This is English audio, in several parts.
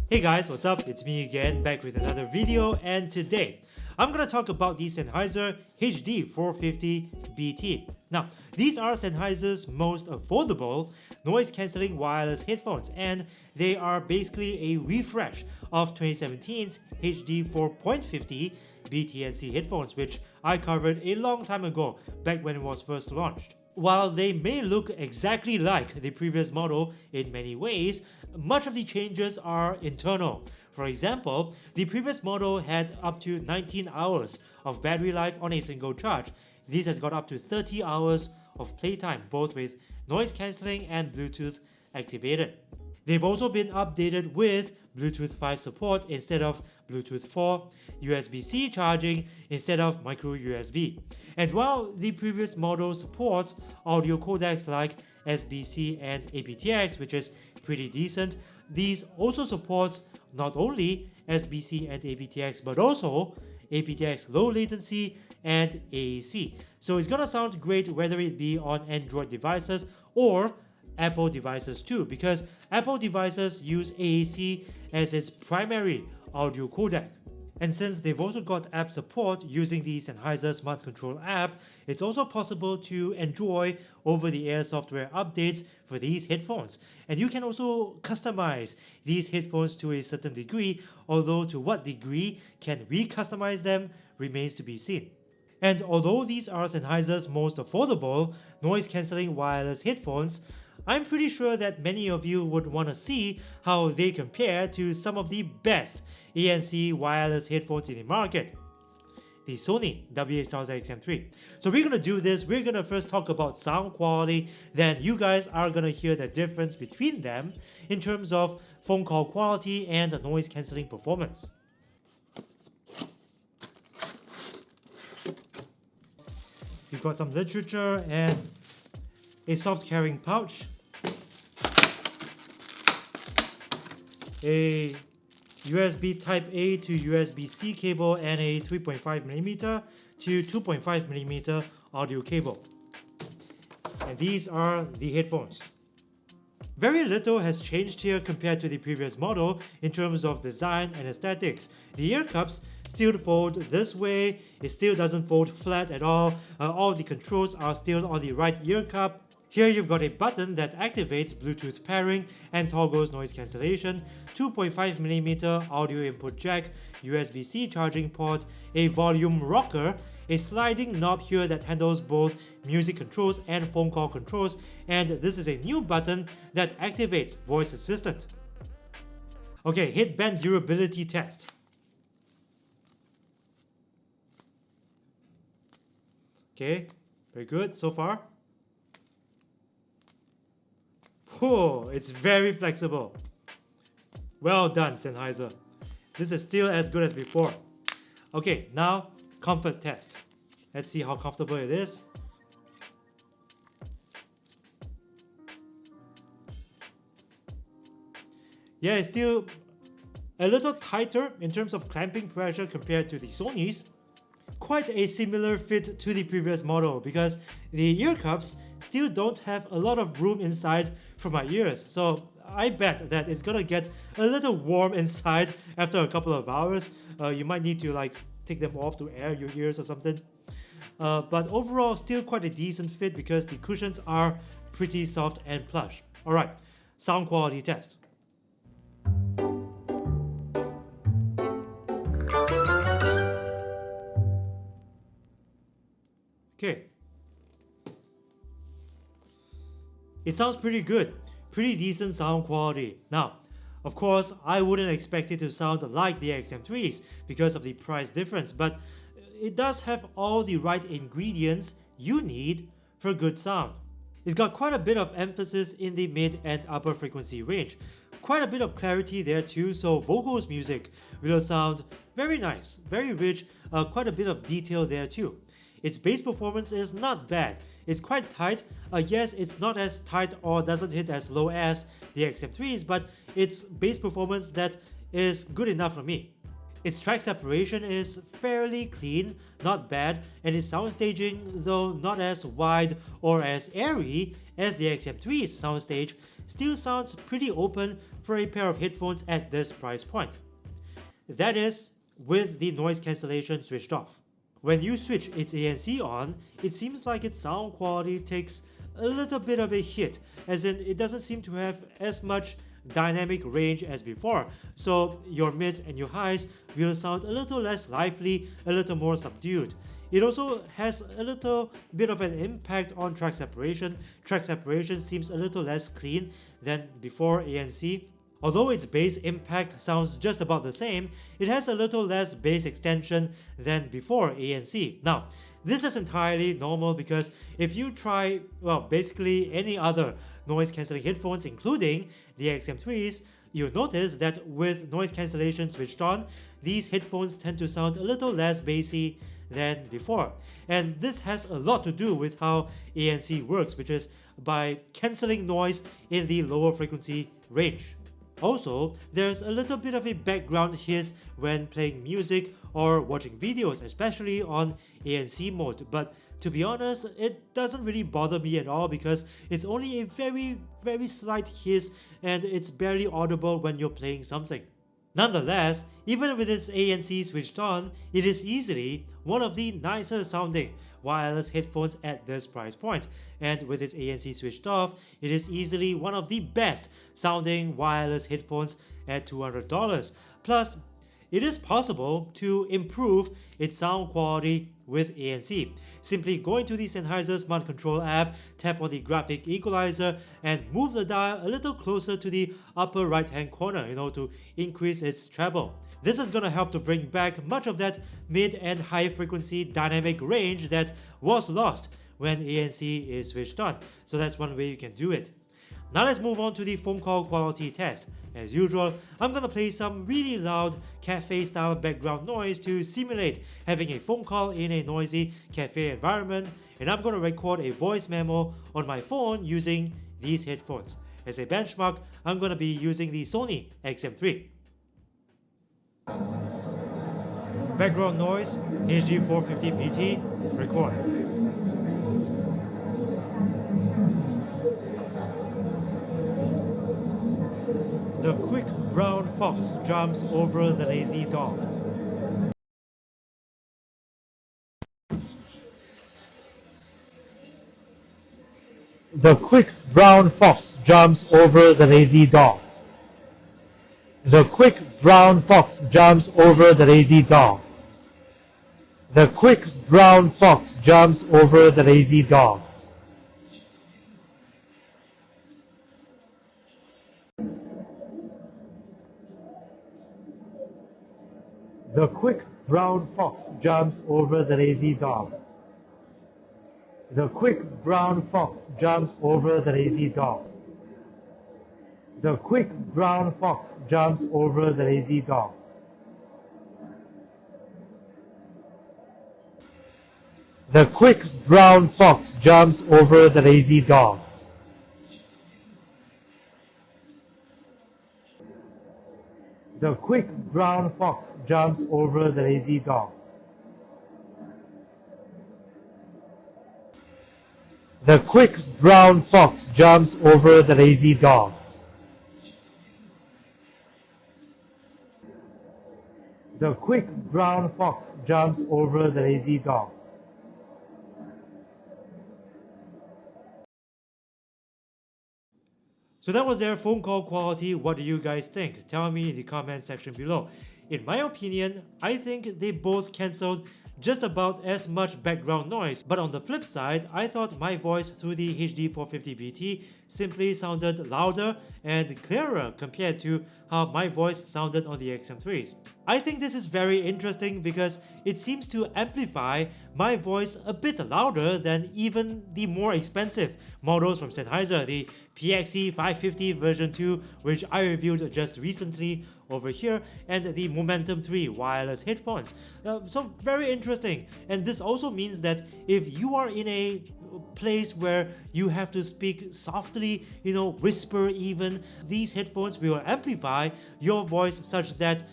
Hey guys, what's up? It's me again, back with another video, and today I'm gonna talk about the Sennheiser HD450BT. Now, these are Sennheiser's most affordable noise-cancelling wireless headphones, and they are basically a refresh of 2017's HD450 BT&C headphones, which I covered a long time ago, back when it was first launched. While they may look exactly like the previous model in many ways, much of the changes are internal. For example, the previous model had up to 19 hours of battery life on a single charge. This has got up to 30 hours of playtime, both with noise cancelling and Bluetooth activated. They've also been updated with Bluetooth 5 support instead of Bluetooth 4, USB-C charging instead of micro USB. And while the previous model supports audio codecs like SBC and aptX, which is pretty decent, these also supports not only SBC and aptX but also aptX low latency and AAC. So it's gonna sound great whether it be on Android devices or Apple devices too, because Apple devices use AAC as its primary audio codec. And since they've also got app support using the Sennheiser Smart Control app, it's also possible to enjoy over-the-air software updates for these headphones. And you can also customize these headphones to a certain degree, although to what degree can we customize them remains to be seen. And although these are Sennheiser's most affordable noise-cancelling wireless headphones, I'm pretty sure that many of you would want to see how they compare to some of the best ANC wireless headphones in the market, the Sony WH-1000XM3. So we're going to do this. We're going to first talk about sound quality, then you guys are going to hear the difference between them in terms of phone call quality and noise cancelling performance. We've got some literature and a soft carrying pouch, a USB Type-A to USB-C cable, and a 3.5mm to 2.5mm audio cable. And these are the headphones. Very little has changed here compared to the previous model in terms of design and aesthetics. The ear cups still fold this way, it still doesn't fold flat at all. All the controls are still on the right ear cup. Here you've got a button that activates Bluetooth pairing and toggles noise cancellation, 2.5mm audio input jack, USB-C charging port, a volume rocker, a sliding knob here that handles both music controls and phone call controls, and this is a new button that activates voice assistant. Okay, headband durability test. Okay, very good so far. Oh, it's very flexible. Well done, Sennheiser. This is still as good as before. Okay, now comfort test. Let's see how comfortable it is. Yeah, it's still a little tighter in terms of clamping pressure compared to the Sony's. Quite a similar fit to the previous model because the ear cups still don't have a lot of room inside for my ears, so I bet that it's gonna get a little warm inside after a couple of hours. You might need to take them off to air your ears or something. But overall, still quite a decent fit because the cushions are pretty soft and plush. Alright, sound quality test. Okay. It sounds pretty good, pretty decent sound quality. Now, of course, I wouldn't expect it to sound like the XM3s because of the price difference, but it does have all the right ingredients you need for good sound. It's got quite a bit of emphasis in the mid and upper frequency range. Quite a bit of clarity there too, so vocals music will sound very nice, very rich, quite a bit of detail there too. Its bass performance is not bad. It's quite tight. Yes, it's not as tight or doesn't hit as low as the XM3s, but it's bass performance that is good enough for me. Its track separation is fairly clean, not bad, and its sound staging, though not as wide or as airy as the XM3's soundstage, still sounds pretty open for a pair of headphones at this price point. That is, with the noise cancellation switched off. When you switch its ANC on, it seems like its sound quality takes a little bit of a hit, as in it doesn't seem to have as much dynamic range as before, so your mids and your highs will sound a little less lively, a little more subdued. It also has a little bit of an impact on track separation. Track separation seems a little less clean than before ANC. Although its bass impact sounds just about the same, it has a little less bass extension than before ANC. Now, this is entirely normal because if you try, well, basically any other noise cancelling headphones, including the XM3s, you'll notice that with noise cancellation switched on, these headphones tend to sound a little less bassy than before. And this has a lot to do with how ANC works, which is by cancelling noise in the lower frequency range. Also, there's a little bit of a background hiss when playing music or watching videos, especially on ANC mode, but to be honest, it doesn't really bother me at all because it's only a very slight hiss and it's barely audible when you're playing something. Nonetheless, even with its ANC switched on, it is easily one of the nicer sounding wireless headphones at this price point, and with its ANC switched off, it is easily one of the best sounding wireless headphones at $200. Plus, it is possible to improve its sound quality with ANC. Simply go into the Sennheiser Smart Control app, tap on the graphic equalizer, and move the dial a little closer to the upper right hand corner, to increase its treble. This is going to help to bring back much of that mid and high frequency dynamic range that was lost when ANC is switched on. So that's one way you can do it. Now let's move on to the phone call quality test. As usual, I'm gonna play some really loud cafe style background noise to simulate having a phone call in a noisy cafe environment, and I'm gonna record a voice memo on my phone using these headphones. As a benchmark, I'm gonna be using the Sony XM3. Background noise, HD450BT, record. The quick brown fox jumps over the lazy dog. The quick brown fox jumps over the lazy dog. The quick brown fox jumps over the lazy dog. The quick brown fox jumps over the lazy dog. The quick brown fox jumps over the lazy dog. The quick brown fox jumps over the lazy dog. The quick brown fox jumps over the lazy dog. The quick brown fox jumps over the lazy dog. The quick brown fox jumps over the lazy dog. The quick brown fox jumps over the lazy dog. The quick brown fox jumps over the lazy dog. So that was their phone call quality. What do you guys think? Tell me in the comment section below. In my opinion, I think they both cancelled just about as much background noise, but on the flip side, I thought my voice through the HD450BT simply sounded louder and clearer compared to how my voice sounded on the XM3s. I think this is very interesting because it seems to amplify my voice a bit louder than even the more expensive models from Sennheiser, the PXE 550 version 2, which I reviewed just recently, over here, and the Momentum 3 wireless headphones. So very interesting. And this also means that if you are in a place where you have to speak softly, whisper even, these headphones will amplify your voice such that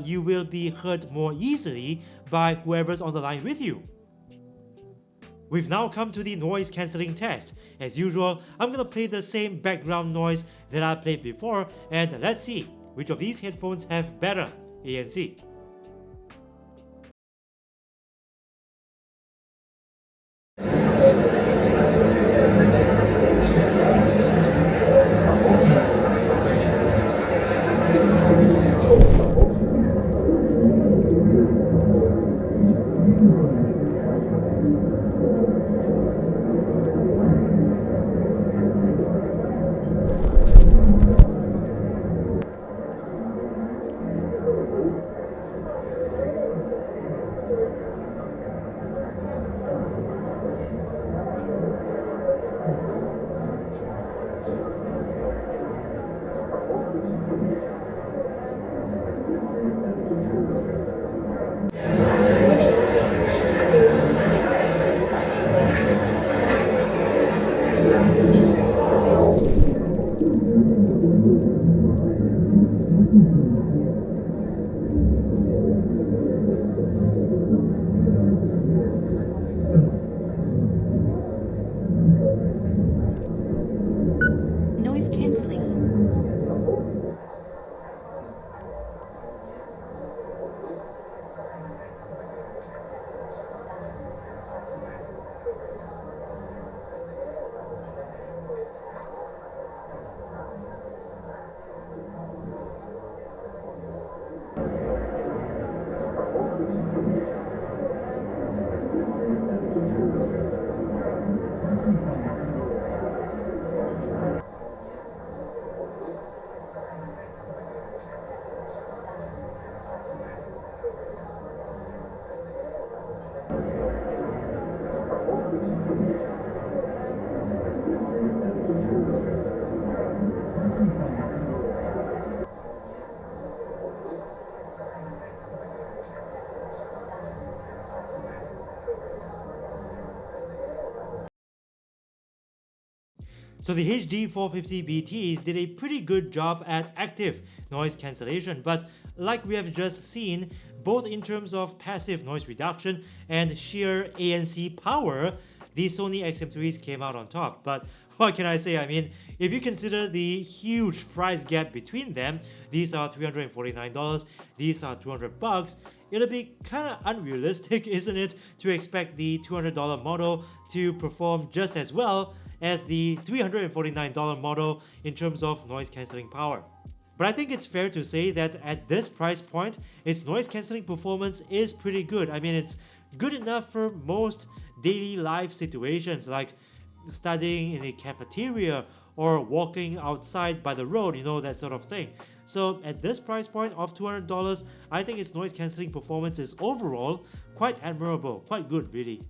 you will be heard more easily by whoever's on the line with you. We've now come to the noise cancelling test. As usual, I'm gonna play the same background noise that I played before, and let's see which of these headphones have better ANC. So the HD450BTs did a pretty good job at active noise cancellation, but like we have just seen, both in terms of passive noise reduction and sheer ANC power, the Sony XM3s came out on top. But what can I say? I mean, if you consider the huge price gap between them, these are $349, these are $200, it'll be kind of unrealistic, isn't it, to expect the $200 model to perform just as well as the $349 model in terms of noise cancelling power. But I think it's fair to say that at this price point, its noise cancelling performance is pretty good. I mean, it's good enough for most daily life situations like studying in a cafeteria or walking outside by the road, that sort of thing. So at this price point of $200, I think its noise cancelling performance is overall quite admirable, quite good really.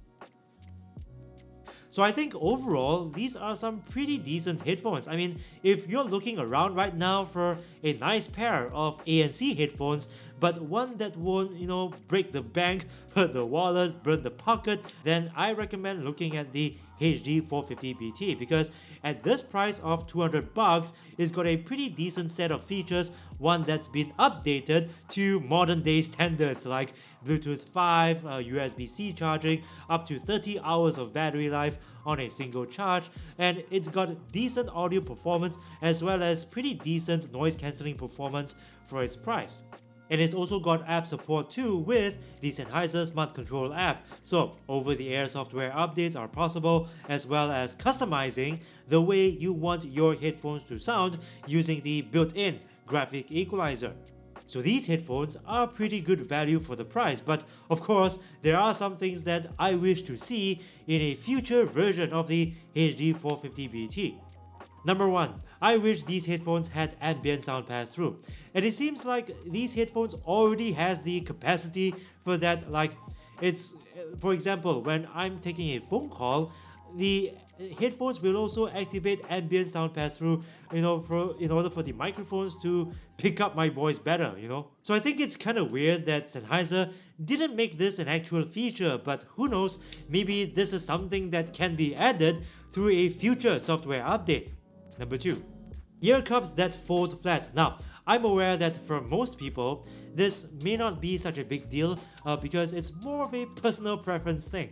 So I think overall, these are some pretty decent headphones. I mean, if you're looking around right now for a nice pair of ANC headphones, but one that won't, break the bank, hurt the wallet, burn the pocket, then I recommend looking at the HD450BT, because at this price of $200, it's got a pretty decent set of features, one that's been updated to modern day standards like Bluetooth 5, USB-C charging, up to 30 hours of battery life on a single charge, and it's got decent audio performance as well as pretty decent noise cancelling performance for its price. And it's also got app support too with the Sennheiser Smart Control app, so over-the-air software updates are possible, as well as customizing the way you want your headphones to sound using the built-in graphic equalizer. So these headphones are pretty good value for the price, but of course there are some things that I wish to see in a future version of the HD450BT. Number 1, I wish these headphones had ambient sound pass-through, and it seems like these headphones already has the capacity for that. Like, it's, for example, when I'm taking a phone call, the headphones will also activate ambient sound pass-through, in order for the microphones to pick up my voice better. So I think it's kind of weird that Sennheiser didn't make this an actual feature, but who knows, maybe this is something that can be added through a future software update. Number 2. Ear cups that fold flat. Now, I'm aware that for most people, this may not be such a big deal because it's more of a personal preference thing.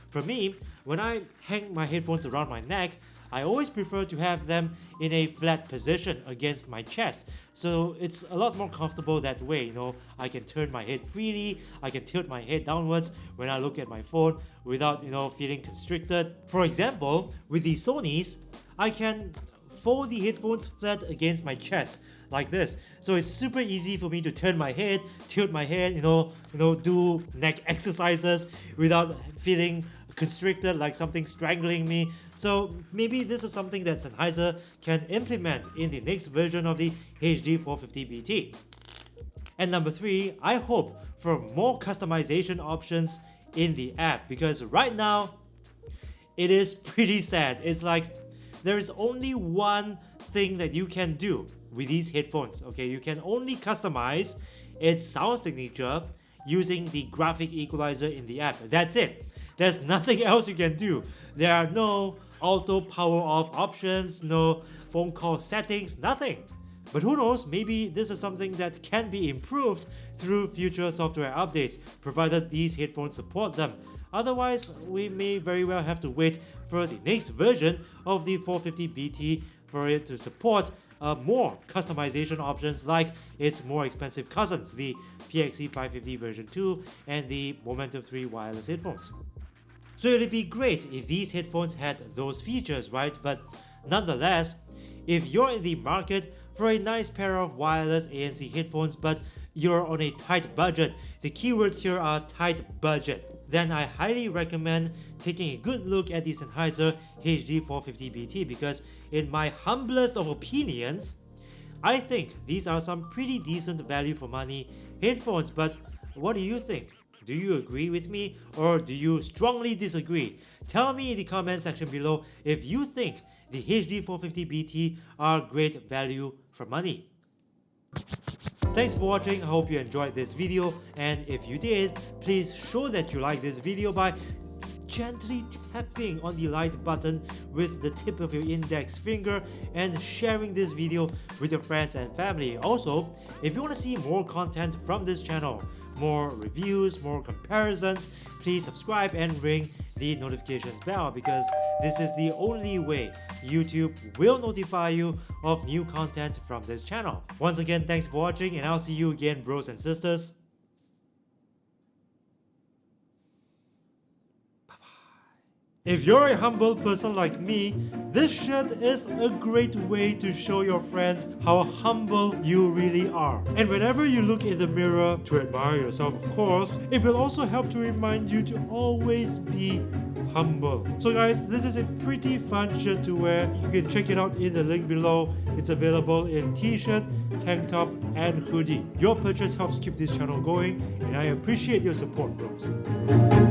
For me, when I hang my headphones around my neck, I always prefer to have them in a flat position against my chest. So it's a lot more comfortable that way. I can turn my head freely, I can tilt my head downwards when I look at my phone without, feeling constricted. For example, with the Sonys, I can fold the headphones flat against my chest like this. So it's super easy for me to turn my head, tilt my head, do neck exercises without feeling constricted like something strangling me. So maybe this is something that Sennheiser can implement in the next version of the HD450BT. And number 3, I hope for more customization options in the app, because right now it is pretty sad. It's like there is only one thing that you can do with these headphones. Okay, you can only customize its sound signature using the graphic equalizer in the app. That's it. There's nothing else you can do. There are no auto power off options, no phone call settings, nothing. But who knows, maybe this is something that can be improved through future software updates, provided these headphones support them. Otherwise, we may very well have to wait for the next version of the 450BT for it to support more customization options like its more expensive cousins, the PXE550 version 2 and the Momentum 3 wireless headphones. So it'd be great if these headphones had those features, right? But nonetheless, if you're in the market for a nice pair of wireless ANC headphones but you're on a tight budget, the keywords here are tight budget, then I highly recommend taking a good look at the Sennheiser HD450BT, because in my humblest of opinions, I think these are some pretty decent value for money headphones. But what do you think? Do you agree with me, or do you strongly disagree? Tell me in the comment section below if you think the HD450BT are great value for money. Thanks for watching. I hope you enjoyed this video, and if you did, please show that you like this video by gently tapping on the like button with the tip of your index finger and sharing this video with your friends and family. Also, if you want to see more content from this channel, more reviews, more comparisons, please subscribe and ring the notifications bell, because this is the only way YouTube will notify you of new content from this channel. Once again, thanks for watching, and I'll see you again, bros and sisters. If you're a humble person like me, this shirt is a great way to show your friends how humble you really are. And whenever you look in the mirror, to admire yourself of course, it will also help to remind you to always be humble. So guys, this is a pretty fun shirt to wear. You can check it out in the link below. It's available in t-shirt, tank top and hoodie. Your purchase helps keep this channel going, and I appreciate your support, bros.